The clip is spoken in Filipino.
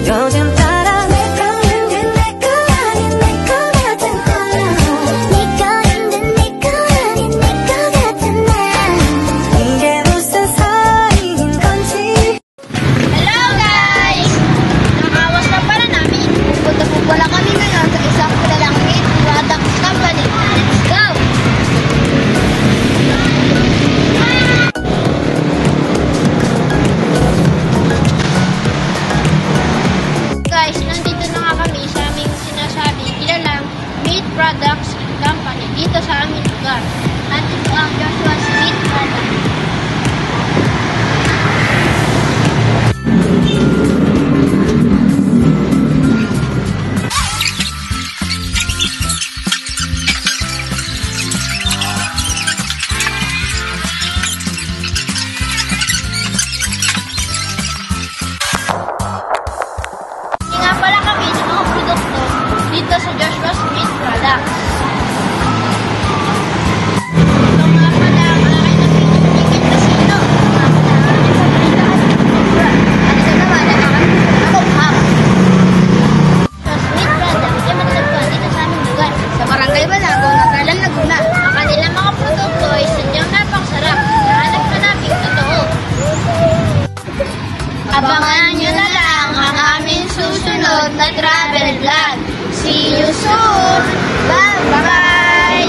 요즘 따라 내 거는 내 거 아닌 내 거 같은 나 네 거인 듯 네 거 아닌 내 거 같은 나 이게 무슨 사이인 건지. Hello guys! Nakawas na pala namin. Pupunta po pala kami ngayon sa isang kilalang meat products company. Let's go! Guys, nandito na nga kami sa aming sinasabing kilalang meat products company dito sa aming lugar. At ito ang Joshua's Meat Products. Nga pala kami ng mga produkto dito sa Joshua's Meat Products. Ito nga pala ang aking napinigit na sino. Mga pala sa balitaan. At ito naman ang aking nakukhap. Joshua's Meat Products ay matatagpuan dito sa aming lugar. Sa Barangay Balago, Natalan, Laguna. Ang kanilang mga produkto ay sadyang napaksarap. Nahanap na namin totoo. Abangan nyo na lang ang aming susunod na travel vlog. See you soon! Bye-bye!